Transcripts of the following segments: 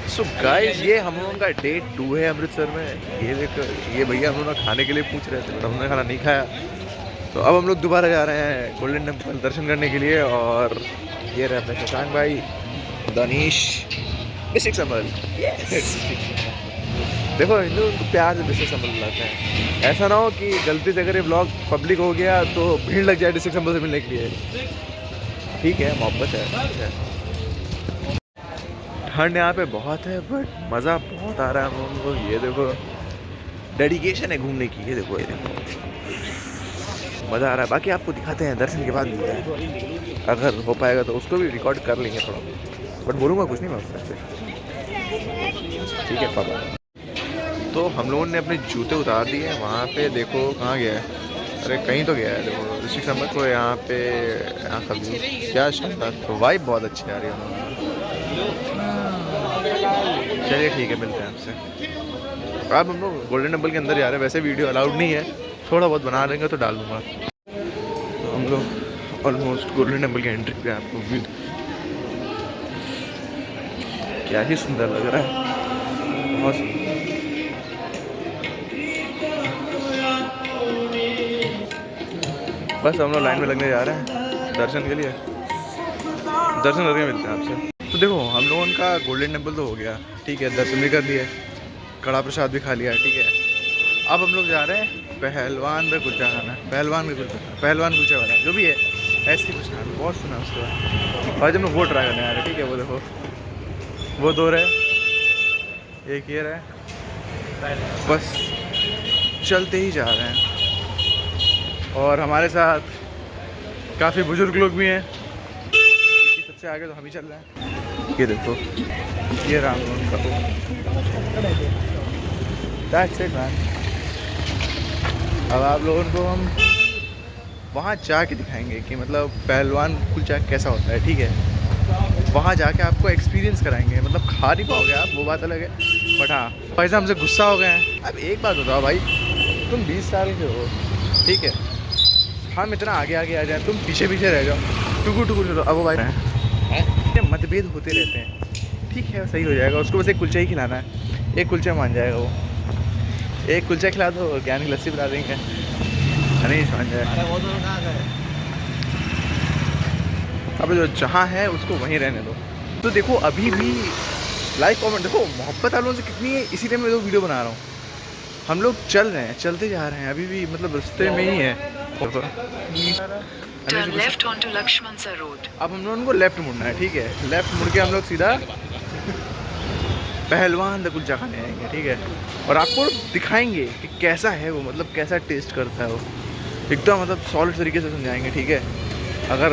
So guys ये हम लोगों का डे 2 है अमृतसर में। ये देखो, ये भैया हम लोग खाने के लिए पूछ रहे थे बट हमने खाना नहीं खाया। तो अब हम लोग दोबारा जा रहे हैं गोल्डन टेम्पल दर्शन करने के लिए। और ये रहे अपने शशांक भाई, दानिश, डिस्ट्रिक्ट संभल। देखो हिंदू उनको प्यार से डिस्ट्रिक्ट संभल बुलाते हैं। ऐसा ना हो कि गलती से अगर ये ब्लॉग पब्लिक हो गया तो भीड़ लग जाए डिस्ट्रिक्ट संभल से मिलने के लिए। ठीक है, मोहब्बत है। ठंड यहाँ पे बहुत है बट मज़ा बहुत आ रहा है हम लोगों को। ये देखो डेडिकेशन है घूमने की। ये देखो मज़ा आ रहा है। बाकी आपको दिखाते हैं दर्शन के बाद मिलते हैं। अगर हो पाएगा तो उसको भी रिकॉर्ड कर लेंगे थोड़ा, बट बोलूँगा कुछ नहीं मैं उससे। ठीक है पापा। तो हम लोगों ने अपने जूते उतार दिए। वहाँ पे देखो कहाँ गया है, अरे कहीं तो गया है। देखो ऋषिक समझ को यहाँ पे, यहाँ का व्यू क्या शानदार। तो वाइब बहुत अच्छी आ रही है। चलिए ठीक है, मिलते हैं आपसे। अब हम लोग गोल्डन टेम्पल के अंदर जा रहे हैं। वैसे वीडियो अलाउड नहीं है, थोड़ा बहुत बना लेंगे तो डाल दूँगा। तो हम लोग ऑलमोस्ट गोल्डन टेम्पल की एंट्री पे। आपको व्यू क्या ही सुंदर लग रहा है, बहुत सुंदर। बस हम लोग लाइन में लगने जा रहे हैं दर्शन के लिए। दर्शन करके मिलते हैं आपसे। तो देखो हम लोगों का गोल्डन टेम्पल तो हो गया, ठीक है, दर्शन भी कर लिए, कड़ा प्रसाद भी खा लिया, ठीक है। अब हम लोग जा रहे हैं पहलवान का कुलचा खाना। पहलवान कुलचा वाला जो भी है, ऐसे कुछ नाम बहुत सुना उसके बाद। और जब हम वो ट्राई करने आ रहे हैं, ठीक है। वो देखो वो दो रहे, एक ये रहे, बस चलते ही जा रहे हैं। और हमारे साथ काफ़ी बुजुर्ग लोग भी हैं, क्योंकि सबसे आगे तो हम ही चल रहे हैं। ये देखो ये राम का दैट्स इट मैन। अब आप लोगों को हम वहाँ जाके दिखाएंगे कि मतलब पहलवान कुलचा कैसा होता है, ठीक है। वहाँ जाके आपको एक्सपीरियंस कराएंगे। मतलब खा नहीं पाओगे आप, वो बात अलग है, बट हाँ पैसा हमसे गुस्सा हो गए हैं। अब एक बात बताओ भाई, तुम 20 साल के हो, ठीक है, हम इतना आगे आगे आ जाए, तुम पीछे पीछे रह जाओ, टुकु टुकु चलो। अब वो भाई मतभेद होते रहते हैं, ठीक है, सही हो जाएगा। उसको बस एक कुलचा ही खिलाना है, एक कुलचा मान जाएगा वो। एक कुलचा खिला दो, ज्ञान की लस्सी पिला देंगे, नहीं मान जाएगा। अब जो जहाँ है उसको वहीं रहने दो। तो देखो अभी भी लाइक कमेंट देखो, मोहब्बत आप लोगों से कितनी है, इसीलिए मैं तो वीडियो बना रहा हूँ। हम लोग चल रहे हैं, चलते जा रहे हैं, अभी भी मतलब रास्ते में ही है। Turn left onto Lakshman Sir Road. अब हम लोगों को लेफ्ट मुड़ना है, ठीक है। लेफ्ट मुड़ के हम लोग सीधा पहलवान द कुलचा खाने आएंगे, ठीक है। और आपको दिखाएंगे कि कैसा है वो, मतलब कैसा टेस्ट करता है वो, एकदम मतलब सॉलिड तरीके से समझाएंगे, ठीक है। अगर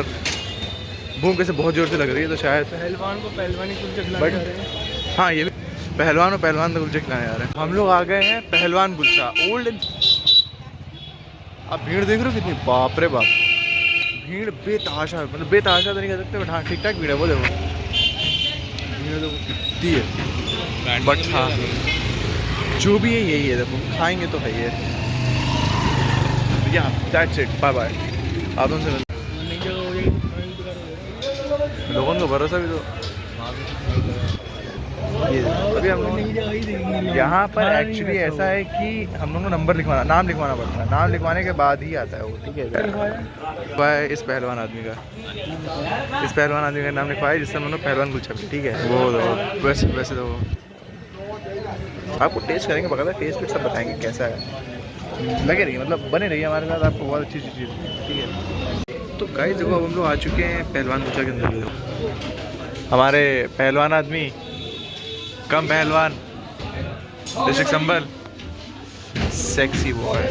भूख कैसे बहुत ज़ोर से लग रही है तो शायद पहलवान को पहलवानी कुलचा खिलाने जा रहे हैं। हाँ ये भी पहलवान और पहलवान द कुलचा खिलाने जा रहे हैं। हम लोग आ गए हैं पहलवान कुलचा ओल्ड। आप भीड़ देख रहे हो कितनी, बाप रे बाप, भीड़ बेतहाशा, मतलब बेतहाशा तो नहीं कह सकते बट हाँ ठीक ठाक भीड़ है। वो देखो भीड़ तो कितनी है, बट हाँ जो भी है यही है। देखो खाएंगे तो है ये। या दैट्स इट, बाय बाय। आप उनसे लोगों को भरोसा भी तो। ये अभी हम लोग यहाँ पर एक्चुअली ऐसा है कि हम लोगों को नंबर लिखवाना, नाम लिखवाना पड़ता है। नाम लिखवाने के बाद ही आता है वो, ठीक है। इस पहलवान आदमी का नाम लिखवाया जिससे हम लोग पहलवान कुलचा, ठीक है। वो वैसे तो आपको टेस्ट करेंगे, बता टेस्ट भी सब बताएंगे कैसा है। लगे रहिए, मतलब बने रहिए हमारे साथ, आपको बहुत अच्छी चीज़, ठीक है। तो गाइस देखो अब हम लोग आ चुके हैं पहलवान कुलचा के अंदर। हमारे पहलवान आदमी, कम पहलवान, डिस्ट्रिक्ट संभल, सेक्सी बॉय,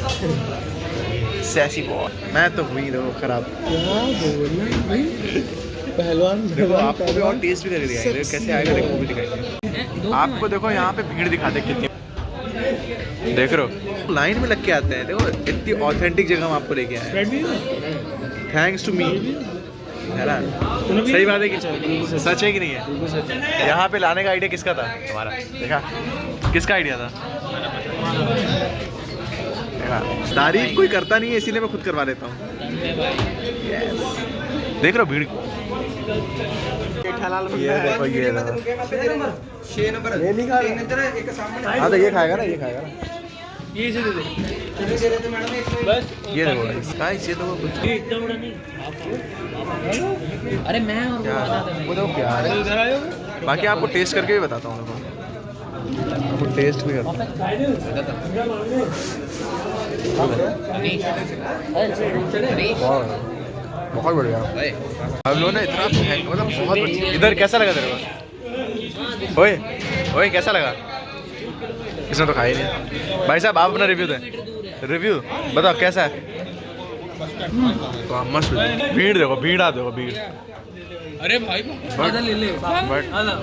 सैसी बॉय। मैं तो हुई देखो खराब। पहलवान देखो आपको भी और टेस्ट भी करके दिखाएंगे कैसे आएगा, देखो वो भी दिखाएंगे आपको। देखो यहाँ पे भीड़ दिखाते कितनी, देख रहे हो लाइन में लग के आते हैं। देखो इतनी ऑथेंटिक जगह हम आपको लेके आए हैं, थैंक्स टू मी, है ना। सही बात है कि सच है कि नहीं है। यहाँ पे लाने का आइडिया किसका था हमारा, देखा किसका आइडिया था। तारीफ कोई करता नहीं है, इसीलिए मैं खुद करवा लेता हूँ। देख रहे हो भीड़, ये देखो ये देखो 6 नंबर ये नहीं खा रहा। इधर एक सामने हाँ तो ये खाएगा ना, ये खाएगा ना। ये से दे दे दे रहे थे मैडम एक बस ये देखो गाइस, ये तो कुछ इतना बड़ा नहीं अरे मैं और क्या वो देखो प्यार है। इधर आयो बाकी आपको टेस्ट करके भी बताता हूँ, देखो आपको टेस्ट भी करता हूँ। बहुत बढ़िया। हम लोगों ने इतना मतलब बहुत बढ़िया। इधर कैसा लगा तेरे को? ओए ओए कैसा लगा? इसने तो खाया ही नहीं। भाई साहब आप अपना रिव्यू दें। रिव्यू बताओ कैसा है? तो मस्त। भीड़ देखो, भीड़ आ देखो, भीड़। अरे भाई आधा ले ले बट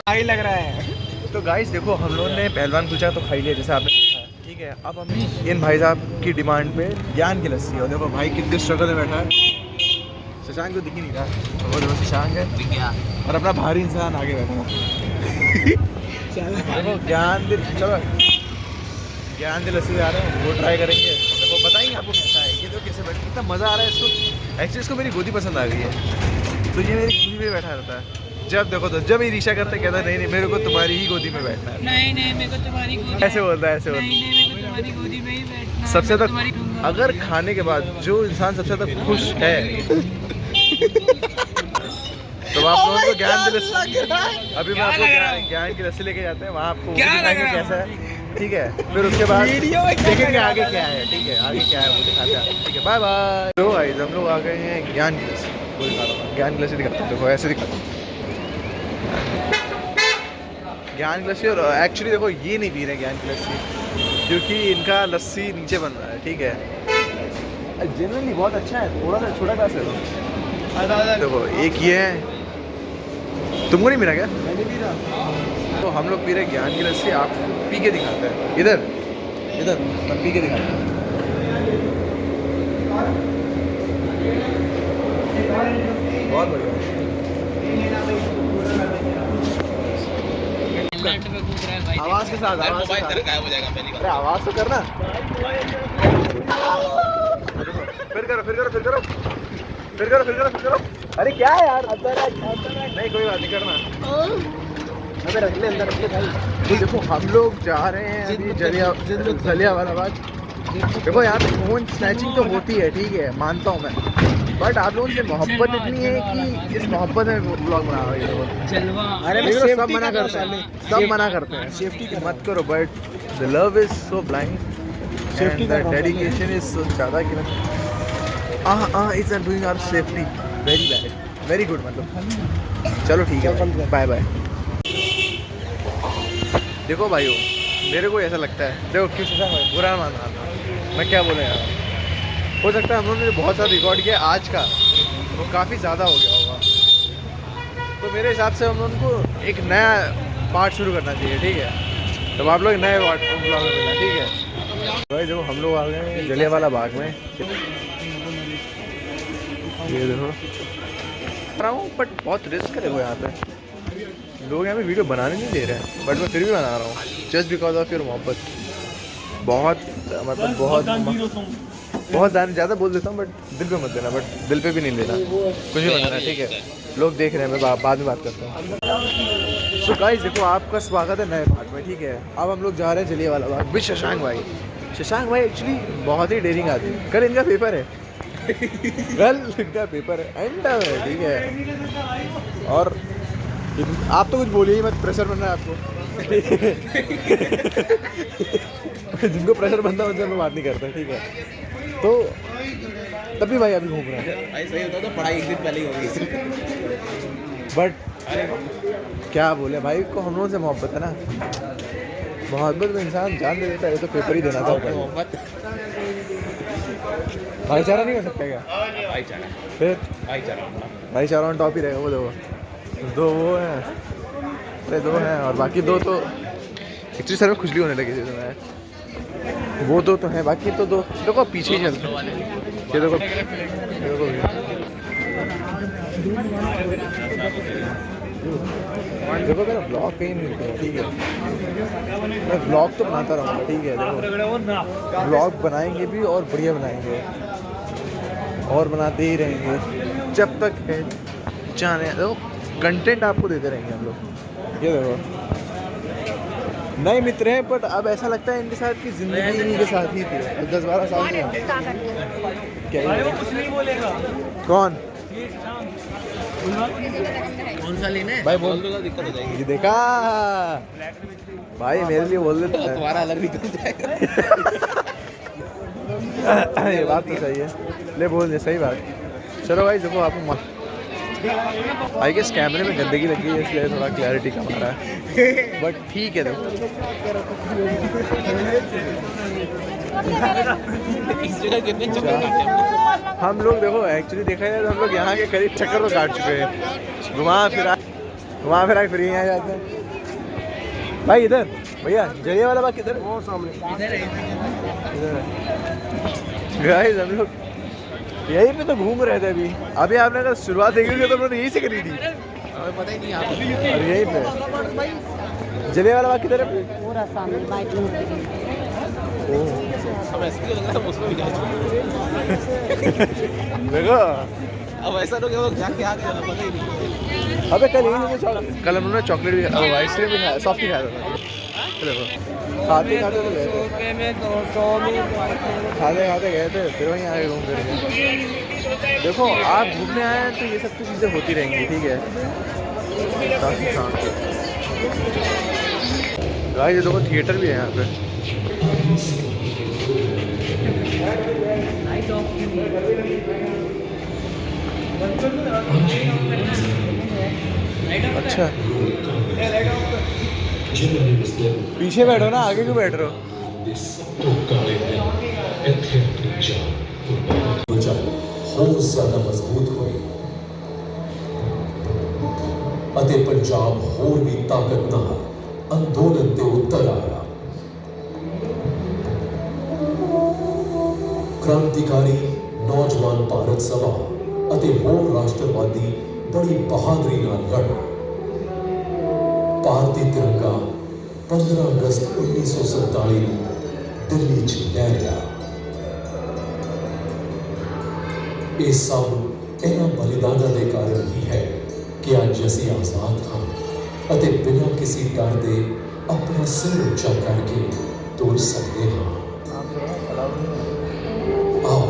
आई लग रहा है। तो गाइस देखो, हम लोगों ने पहलवान कुलचा तो खाई लिया जैसे आपने देखा है, ठीक है। अब हम इन भाई साहब की डिमांड पे ज्ञान की लस्सी। और देखो भाई कितने स्ट्रगल में बैठा है। शशांक तो दिख ही नहीं रहा, वो देखो शशांक है और अपना भारी इंसान आगे बैठा है। देखो ज्ञान दिल, चलो ज्ञान दिल लस्सी आ रहे हैं, वो ट्राई करेंगे। देखो बताएंगे आपको कैसा है। ये तो कैसे बैठ, कितना मज़ा आ रहा है इसको। एक्चुअली इसको मेरी गोदी पसंद आ गई है, तो ये मेरी गोदी में बैठा रहता है। जब देखो तो जब ईर्ष्या करते कहता है नहीं मेरे को तुम्हारी ही गोदी में बैठना है। नहीं मेरे को तुम्हारी गोदी ऐसे बोलता है, ऐसे बोलता है। नहीं मेरे को तुम्हारी गोदी में ही बैठना है। सबसे तक अगर खाने के बाद जो इंसान सबसे तक खुश है तो आप लोगों को ज्ञान की लस्सी, अभी मैं आपको ज्ञान की लस्सी लेके जाते हैं, वहाँ आपको दिखाएंगे कैसा है, ठीक है। फिर उसके बाद देखेंगे आगे क्या है, ठीक है। आगे क्या है वो दिखाते हैं, ठीक है। Bye bye. तो गाइस हम लोग आ गए हैं ज्ञान की लस्सी। कोई दिखा रहा हूँ ज्ञान की लस्सी दिखाता हूँ, देखो ऐसे दिखाता हूँ ज्ञान की लस्सी। और एक्चुअली देखो ये नहीं पी रहे ज्ञान की लस्सी क्योंकि इनका लस्सी नीचे बन रहा है, ठीक है। जनरली बहुत अच्छा है, थोड़ा सा छोटा ग्लास है। देखो एक ये है, तुमको नहीं मिला क्या? मैंने भी रहा। तो हम लोग पी रहे ज्ञान की लस्सी, आप पी के दिखाते हैं। इधर इधर हम पी के दिखाते हैं। बहुत बढ़िया। आवाज के साथ, आवाज के साथ। अरे आवाज तो करना। फिर करो फिर करो फिर करो फिर करो फिर करो फिर करो। अरे क्या है यार, नहीं कोई बात नहीं करना। अबे रख ले अंदर, रख ले भाई। तो देखो हम लोग जा रहे हैं अभी जलियांवाला बाग। देखो यहाँ पे फोन स्नैचिंग तो होती है, ठीक है, मानता हूँ मैं, बट आप लोगों से मोहब्बत इतनी है कि इस मोहब्बत में ब्लॉग बना रहे हो। जलवा। अरे सब मना करते हैं, सब मना करते हैं सेफ्टी की मत करो, but the love is so blind, safety the dedication is so ज़्यादा कि it's doing our safety very bad, very good. मतलब चलो ठीक है, बाय बाय। देखो भाइयों, मेरे को ऐसा लगता है, देखो किस बुरा मान रहा, मैं क्या बोले यार, हो सकता है हम लोगों ने बहुत सारा रिकॉर्ड किया आज का, वो काफ़ी ज़्यादा हो गया होगा। तो मेरे हिसाब से हम लोगों को एक नया पार्ट शुरू करना चाहिए, ठीक है। तो आप लोग नए ब्लॉग में मिलना, ठीक है भाई। देखो हम लोग आ गए हैं जलियांवाला बाग में, ये देखो रहा हूँ, बट बहुत रिस्क है देखो यहाँ पे। लोग यहाँ पे वीडियो बनाने नहीं दे रहे हैं, बट मैं फिर भी बना रहा हूँ जस्ट बिकॉज ऑफ योर मोहब्बत। बहुत मतलब बहुत ज़्यादा बोल देता हूँ, बट दिल पे मत देना, बट दिल पे भी नहीं लेना, कुछ भी बनाना, ठीक है। लोग देख रहे हैं, मैं बाद में बात करता हूँ। सो गाइस देखो आपका स्वागत है नए पार्ट में, ठीक है। अब हम लोग जा रहे हैं जलियांवाला बाग विद शशांक भाई। शशांक भाई एक्चुअली बहुत ही डेयरिंग आदमी। कल इनका पेपर है, कल इनका पेपर है एंड में, ठीक है। और आप तो कुछ बोलिए ही मत, प्रेशर बन रहा है आपको। जिनको प्रेशर बनता है उनसे हम बात नहीं करते, ठीक है। तो तभी भाई अभी घूम रहे हैं भाई सही होता तो पढ़ाई एक दिन पहले ही होगी। बट क्या बोले भाई को, हम लोगों से मोहब्बत है ना, मोहब्बत में इंसान जान दे देता है। तो पेपर ही देना था, मोहब्बत भाईचारा नहीं हो सकता क्या? भाईचारा, फिर भाईचारा ऑन टॉप ही रहेगा। वो देखो दो वो हैं, अरे दो हैं और बाकी दो तो एक्चुअली सर में खुजली होने लगी थी, तो मैं वो दो तो हैं, बाकी तो दो देखो पीछे ही चलते हैं। ये देखो देखो मेरा ब्लॉग कहीं नहीं रुका, ठीक है। मैं ब्लॉग तो बनाता रहूँगा, ठीक है। देखो ब्लॉग बनाएंगे भी और बढ़िया बनाएंगे और बनाते ही रहेंगे जब तक है जाने दो। कंटेंट आपको देते रहेंगे हम लोग। ये देखो नए मित्र हैं, बट अब ऐसा लगता है इनके साथ की जिंदगी इन्हीं के साथ ही थी। 10-12 साल में क्या कुछ नहीं बोलेगा। कौन कौन सा लेना है भाई बोल दो, दिक्कत हो जाएगी। ये देखा भाई मेरे लिए बोल देता है। तुम्हारा अलग निकल जाएगा। ये बात तो सही है, ले बोल दे, सही बात। चलो भाई देखो आपको भाई के इस कैमरे में गंदगी लगी है इसलिए थोड़ा क्लैरिटी कम आ रहा है, बट ठीक है देखो। इस जगह कितने चक्कर काटे हमने? हम लोग देखो एक्चुअली देखा जाए तो हम लोग यहाँ के करीब चक्कर तो काट चुके हैं, घुमा फिरा फिर यहाँ जाते हैं। भाई इधर भैया जरिया वाला बाग किधर? वो सामने इधर है। गाइस हम लोग यहीं पे तो घूम रहे थे अभी आपने अगर शुरुआत देखी होगी तो हमने यहीं से करी थी। हमें पता ही नहीं आप और यहीं पे जलिया वाला बाग किधर है? पूरा सामने बाइक में अब ऐसे लग रहा है उसमें भी जाए। देखो अब ऐसा लोग लोग जाके आ गए पता ही नहीं। अबे कल हम लोगों ने चॉकलेट भी आइसक्रीम भी खाया, सॉफ्ट भी खाया था। देखो खाते खाते तो गए थे, खाते गए थे, फिर वहीं आगे घूम फिर गए। देखो आप घूमने आए हैं तो ये सब तो चीज़ें होती रहेंगी, ठीक है। गाइस ये देखो थिएटर भी है यहाँ पे। अच्छा पीछे बैठो ना, आगे क्यों बैठ रहे हो? ਹੋਰ ਜ਼ਿਆਦਾ ਮਜ਼ਬੂਤ ਹੋਈ ਅਤੇ ਪੰਜਾਬ ਹੋਰ ਵੀ ਤਾਕਤ ਨਾਲ ਅੰਦੋਲਨ ਤੇ ਉਤਰ ਆਇਆ। क्रांतिकारी नौजवान भारत सभा ਅਤੇ ਹੋਰ ਰਾਸ਼ਟਰਵਾਦੀ बड़ी बहादुरी ਨਾਲ ਲੜੇ। ਭਾਰਤੀ ਤਿਰੰਗਾ 15 ਅਗਸਤ 1947 ਨੂੰ ਦਿੱਲੀ 'ਚ ਲਹਿਰਾਇਆ। ਇਹ ਸਭ ਇਹਨਾਂ ਬਲੀਦਾਨਾਂ ਦੇ ਕਾਰਨ ਹੀ ਹੈ ਕਿ ਅੱਜ ਅਸੀਂ ਆਜ਼ਾਦ ਹਾਂ ਅਤੇ ਬਿਨਾਂ ਕਿਸੇ ਡਰ ਦੇ ਆਪਣਾ ਸਿਰ ਉੱਚਾ ਕਰਕੇ ਤੁਰ ਸਕਦੇ ਹਾਂ। ਆਓ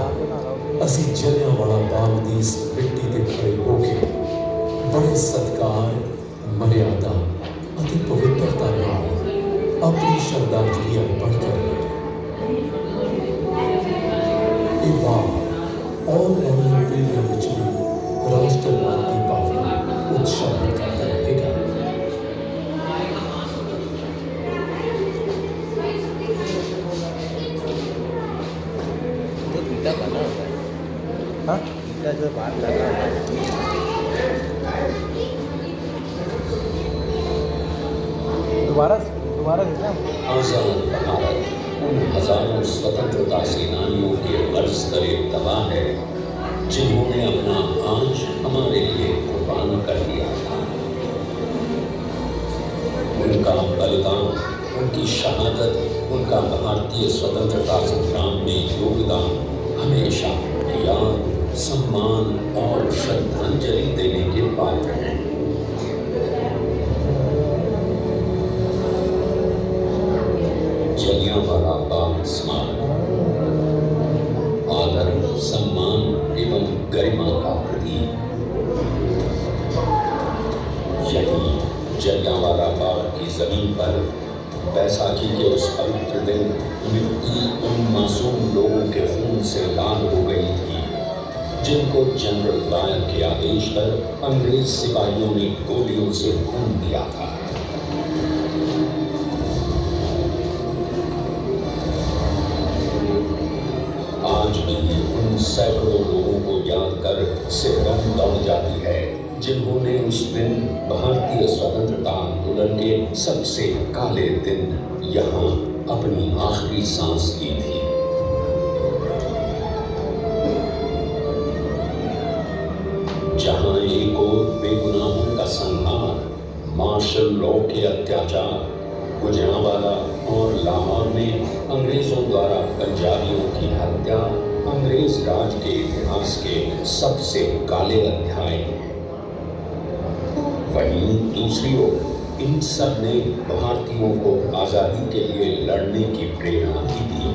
ਅਸੀਂ ਜਲਿਆਂਵਾਲਾ ਬਾਗ ਦੀ ਇਸ ਮਿੱਟੀ ਤੇ ਖੜੇ ਹੋ ਕੇ ਬੜੇ ਸਤਿਕਾਰ, ਮਰਿਆਦਾ ਅਤੇ ਪਵਿੱਤਰਤਾ ਨਾਲ ਆਪਣੀ ਸ਼ਰਧਾਂਜਲੀ ਅਰਪਣ ਕਰੀਏ। ਇਹ ਬਾਗ और नई पीढ़ियों ਵਿੱਚ ਵੀ ਰਾਸ਼ਟਰਵਾਦ ਦੀ ਭਾਵਨਾ ਉਤਸ਼ਾਹਿਤ ਕਰਦਾ ਰਹੇਗਾ। तो घंटा करना होता है। हाँ घंटा जो बात करना होता है। दोबारा देखना। आजाद भारत उन हजारों स्वतंत्रता सेनानियों के गर्ज तले दबा है जिन्होंने अपना आज हमारे लिए कुर्बान कर दिया था। उनका बलिदान, उनकी शहादत, उनका भारतीय स्वतंत्रता संग्राम में योगदान हमेशा याद, सम्मान और श्रद्धांजलि देने के पात्र हैं। जलियांवाला बाग स्मारक आदर, सम्मान एवं गरिमा का प्रतीक। यही जलियांवाला बाग की जमीन पर बैसाखी के उस पवित्र दिन मिट्टी उन मासूम लोगों के खून से लाल हो गई थी जिनको जनरल डायर के आदेश पर अंग्रेज सिपाहियों ने गोलियों से भून दिया था। आज भी उन सैकड़ों लोगों को याद कर सिहरन दौड़ जाती है जिन्होंने उस दिन भारतीय स्वतंत्रता आंदोलन के सबसे काले दिन यहाँ अपनी आखिरी सांस ली थी। जहाँ एक और बेगुनाहों का संहार, मार्शल लॉ के अत्याचार, गुजरांवाला और लाहौर में अंग्रेजों द्वारा पंजाबियों की हत्या अंग्रेज राज के इतिहास के सबसे काले अध्याय हैं। वहीं दूसरी ओर इन सब ने भारतीयों को आजादी के लिए लड़ने की प्रेरणा भी दी।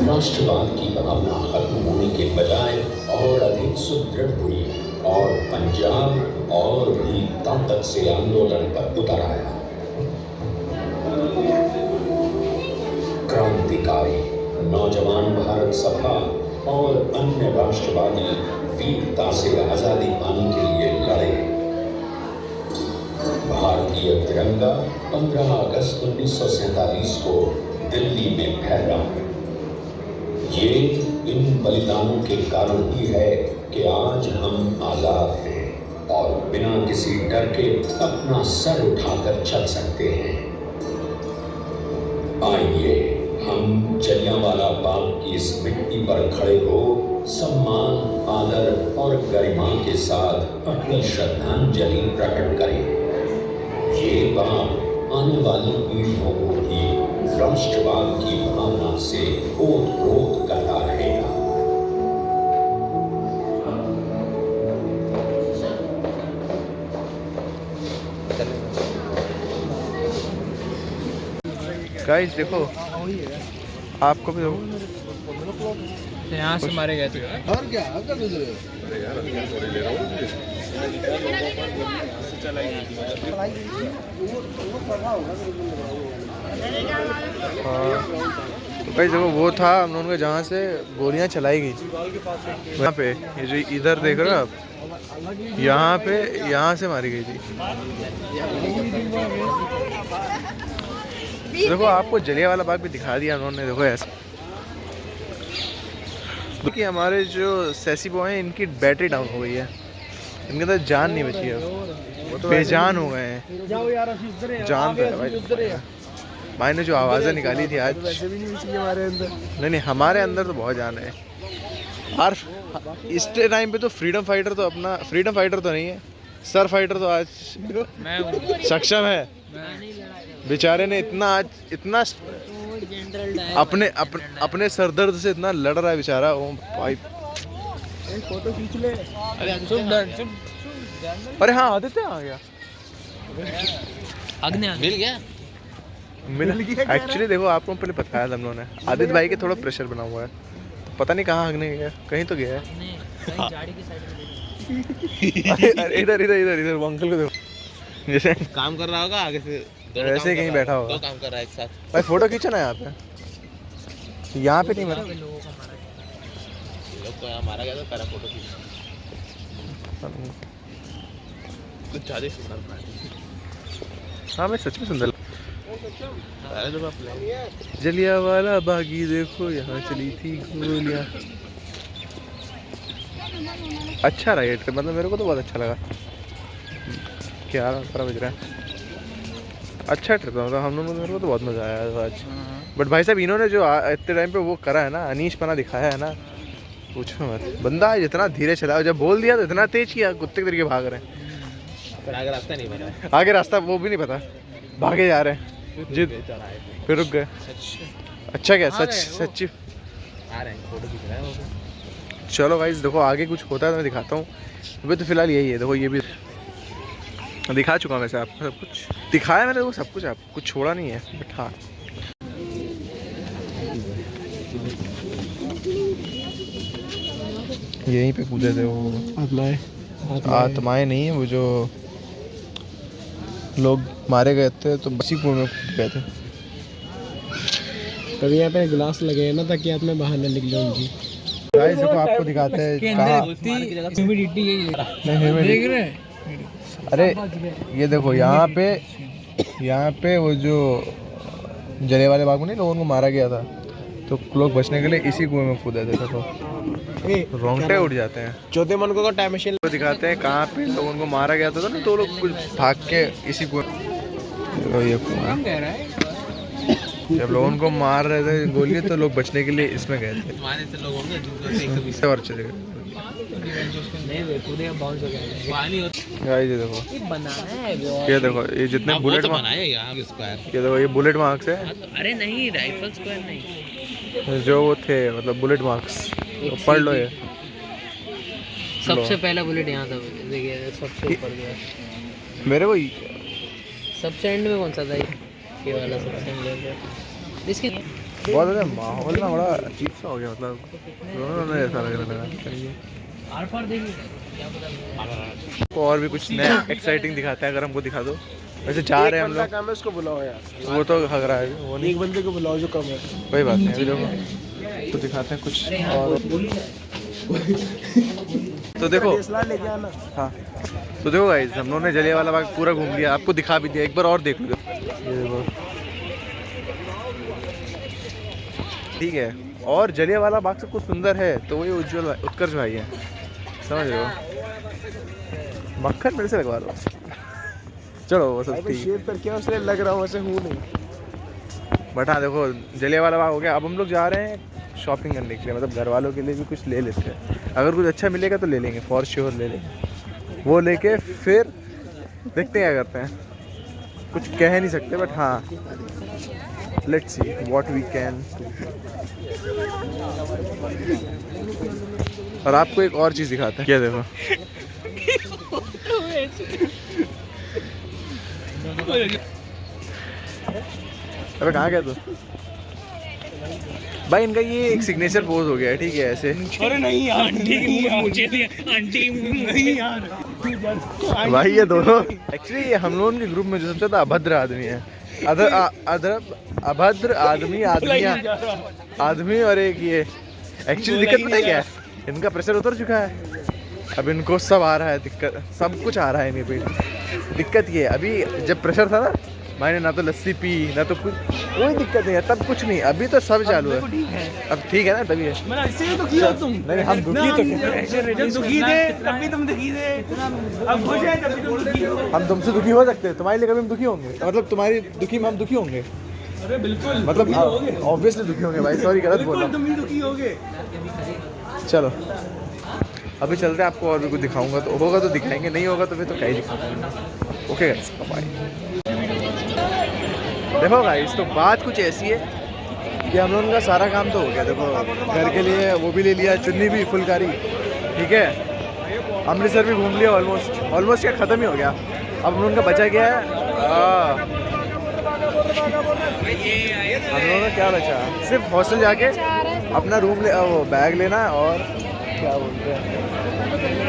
राष्ट्रवाद की भावना खत्म होने के बजाय और अधिक सुदृढ़ हुई और पंजाब और भी ताकत से आंदोलन पर उतर आया। क्रांतिकारी नौजवान भारत सभा और अन्य राष्ट्रवादी वीरता से आजादी पाने के लिए लड़े। भारतीय तिरंगा 15 अगस्त 1947 को दिल्ली में फहरा। ये इन बलिदानों के कारण ही है कि आज हम आजाद हैं और बिना किसी डर के अपना सर उठाकर चल सकते हैं। आइए हम जलियांवाला बाग की इस मिट्टी पर खड़े हो सम्मान, आदर और गरिमा के साथ अपनी श्रद्धांजलि प्रकट करें। ये बाग आने वाली पीढ़ियों को भी राष्ट्रवाद की भावना से ओत-प्रोत करता रहेगा। गाइस देखो, आपको भी देखो यहाँ से मारे गए थे। और क्या अगर गाइस देखो, वो था हम लोगों के जहाँ से गोलियां चलाई गई यहाँ पे, ये जो इधर देख रहे हो आप, यहाँ से मारी गई थी। देखो आपको जलियांवाला बाग भी दिखा दिया उन्होंने। देखो ऐसे क्योंकि हमारे जो सैसी बॉय हैं इनकी बैटरी डाउन हो गई है, इनके अंदर जान नहीं बची है, वो तो बेजान हो गए हैं। जान तो है भाई, भाई ने जो आवाज़ें निकाली थी आज, नहीं हमारे अंदर तो बहुत जान है। और इस टाइम पे तो फ्रीडम फाइटर तो अपना फ्रीडम फाइटर तो नहीं है, सर फाइटर तो आज सक्षम है। बेचारे ने इतना अपने सरदर्द से इतना लड़ रहा है बेचारा। ओ भाई फोटो खींच ले। अरे हाँ आदित्य आ गया, मिल गया। एक्चुअली देखो आपको पहले बताया था हम लोगों ने, आदित्य भाई के थोड़ा प्रेशर बना हुआ है, तो पता नहीं कहाँ हगने गया, कहीं तो गया है। अरे इधर वो अंकल को देखो, जैसे काम कर रहा होगा आगे से, ऐसे ही कहीं बैठा होगा। दो काम कर रहा है एक साथ। भाई फोटो खींचना यहाँ पे, यहाँ पे नहीं मरा। लोग को यहाँ मारा गया तो पहला फोटो खींच कुछ ज़्यादा सुंदर। हाँ मैं सच में सुंदर। अरे तो आप जलियांवाला बागी देखो, यहाँ चली थी गोलियाँ। अच्छा रहा ये, मतलब मेरे को तो बहुत अच्छा लगा। क्या बज रहा है, अच्छा ट्रिप था, मतलब हम लोगों को, मेरे को तो बहुत मज़ा आया था आज। बट भाई साहब इन्होंने जो इतने टाइम पे वो करा है ना, अनीश पना दिखाया है ना, पूछो मत। बंदा जितना धीरे चला, जब बोल दिया तो इतना तेज किया, कुत्ते के तरीके भाग रहे हैं। पर आगे रास्ता नहीं पता, आगे रास्ता वो भी नहीं पता, भागे जा रहे हैं जिद, फिर रुक गए। अच्छा क्या सच्ची आ रहे हैं, फोटो खींच रहा है वो। चलो गाइस देखो आगे कुछ होता है तो मैं दिखाता हूँ। अभी तो फिलहाल यही है। देखो ये भी दिखा चुका हूँ वैसे आपको, सब कुछ दिखाया मैंने, वो सब कुछ आपको कुछ छोड़ा नहीं है। बट हाँ यहीं पे कूदे थे वो आत्माएं नहीं है, वो जो लोग मारे गए थे तो बसी कुएं में कूद गए थे। कभी यहाँ पे गिलास लगे हैं ना ताकि आत्मा बाहर न निकले उनकी। गाइस देखो आपको दिखाते हैं कहाँ, देख रहे हैं। अरे ये देखो यहाँ पे वो जो जलियांवाला बाग में नहीं लोगों को मारा गया था, तो लोग बचने के लिए इसी कुएं में कूदे थे। तो रोंगटे उठ जाते हैं। चौथे मन को टाइम मशीन तो दिखाते हैं कहाँ पे लोगों को मारा गया था ना, तो लोग कुछ भाग के इसी कुएं, तो ये कुआं जब लोगों को मार रहे थे गोली, तो लोग बचने के लिए इसमें गए थे। मारे से लोग होंगे और चले गए। गाइस ये देखो, ये देखो ये जितने बुलेट बनाया यहाँ स्क्वायर। ये देखो ये बुलेट मार्क्स है। अरे नहीं, राइफल स्क्वायर नहीं, जो वो थे मतलब बुलेट मार्क्स, तो पढ़ लो ये सबसे पहला बुलेट यहाँ था, देखिए सबसे ऊपर गया। मेरे को सबसे एंड में कौन सा था ये वाला सबसे एंड में इसकी बहुत ज़्यादा माहौल ना बड़ा अजीब सा हो गया, मतलब दोनों ऐसा लग रहा है। आर पार देखिए तो और भी कुछ नया एक्साइटिंग दिखाते हैं, अगर हमको दिखा दो। वैसे जा रहे हैं हम लोग, काम है उसको बुलाओ यार, वो तो हग रहा है, वो नहीं, एक बंदे को बुलाओ जो कम है। कोई बात नहीं। अभी देखो तो दिखाते हैं कुछ और। तो देखो लेके आना। हाँ, तो देखो गाइस, हम लोगों ने जलियांवाला बाग पूरा घूम लिया, आपको दिखा भी दिया, एक बार और देख लो। ये देखो, ठीक है। और जलियांवाला बाग से कुछ सुंदर है तो वही उज्जवल उत्कर्ष भाई है, समझ रहे हो। मक्खन मेरे से लगवा लो, चलो वो सब ठीक। शेव करके उसने लग रहा हूँ वैसे हूँ नहीं। बट हाँ देखो, जलियांवाला बाग हो गया। अब हम लोग जा रहे हैं शॉपिंग करने के लिए, मतलब घर वालों के लिए भी कुछ ले लेते हैं। अगर कुछ अच्छा मिलेगा तो ले लेंगे, फॉर श्योर ले लेंगे। वो लेके फिर देखते हैं क्या करते हैं, कुछ कह नहीं सकते, बट हाँ let's see what we can. और आपको एक और चीज़ दिखाते हैं, क्या देखो। अबे कहाँ गया तू भाई? इनका ये एक सिग्नेचर पोज हो गया है, ठीक है, ऐसे। अरे नहीं यार, आंटी की मुंह मुझे आंटी नहीं यार भाई ये दोनों एक्चुअली हम लोगों के ग्रुप में जो सबसे ज़्यादा अभद्र आदमी है, अभद्र आदमी और एक ये। एक्चुअली दिक्कत पता है क्या है, इनका प्रेशर उतर चुका है, अब इनको सब आ रहा है, दिक्कत सब कुछ आ रहा है इन्हें पे। दिक्कत ये है, अभी जब प्रेशर था ना, मैंने ना तो लस्सी पी ना तो कुछ, कोई दिक्कत नहीं है, तब कुछ नहीं। अभी तो सब चालू है, अब ठीक है ना, तभी है। मैंने इससे तो किया तुम। नहीं हम दुखी तो जब दुखी थे तब भी तुम दुखी थे, अब खुश है तब भी तुम दुखी हो। हम तुमसे दुखी हो सकते हैं, तुम्हारे लिए कभी हम दुखी होंगे, मतलब तुम्हारी दुखी में हम दुखी होंगे, अरे बिल्कुल, मतलब ऑब्वियसली दुखी होंगे भाई, सॉरी गलत बोला। तुम भी दुखी होगे। चलो अभी चलते हैं, आपको और भी कुछ दिखाऊंगा, तो होगा तो दिखाएंगे, नहीं होगा तो फिर तो क्या ही दिखाऊंगा। Okay guys, bye. देखो गाइस, तो बात कुछ ऐसी है कि हम लोगों का सारा काम तो हो गया। देखो घर के लिए वो भी ले लिया, चुन्नी भी फुलकारी, ठीक है। अमृतसर भी घूम लिया, ऑलमोस्ट क्या ख़त्म ही हो गया। अब हम लोगों का बचा गया है, हम लोगों का क्या बचा, सिर्फ हॉस्टल जाके अपना रूम ले, वो बैग लेना है, और क्या बोलते हैं,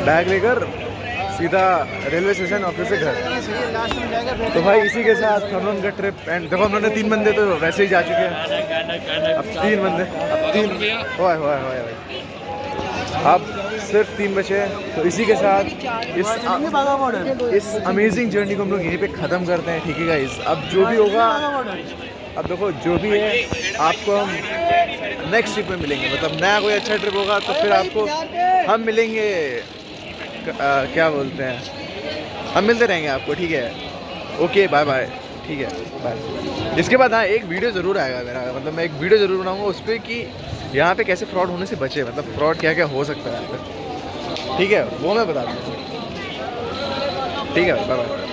बैग लेकर सीधा रेलवे स्टेशन, ऑफिस से घर। तो भाई इसी के साथ हम लोगों का ट्रिप एंड। देखो हम लोगों ने 3 बंदे तो वैसे ही जा चुके हैं, अब 3 बंदे, अब 3 हुआ अब सिर्फ 3 बचे। तो इसी के साथ इस अमेजिंग जर्नी को हम लोग यहीं पे ख़त्म करते हैं, ठीक है गाइस। अब जो भी होगा, अब देखो जो भी है, आपको हम नेक्स्ट ट्रिप में मिलेंगे, मतलब नया कोई अच्छा ट्रिप होगा तो फिर आपको हम मिलेंगे, क्या बोलते हैं, हम मिलते रहेंगे आपको, ठीक है। ओके बाय बाय, ठीक है बाय। इसके बाद हाँ एक वीडियो ज़रूर आएगा मेरा, मतलब मैं एक वीडियो ज़रूर बनाऊंगा उस पर कि यहाँ पे कैसे फ्रॉड होने से बचे, मतलब फ्रॉड क्या क्या हो सकता है यहाँ पे, ठीक है, वो मैं बता दूँगा, ठीक है बाय बाय।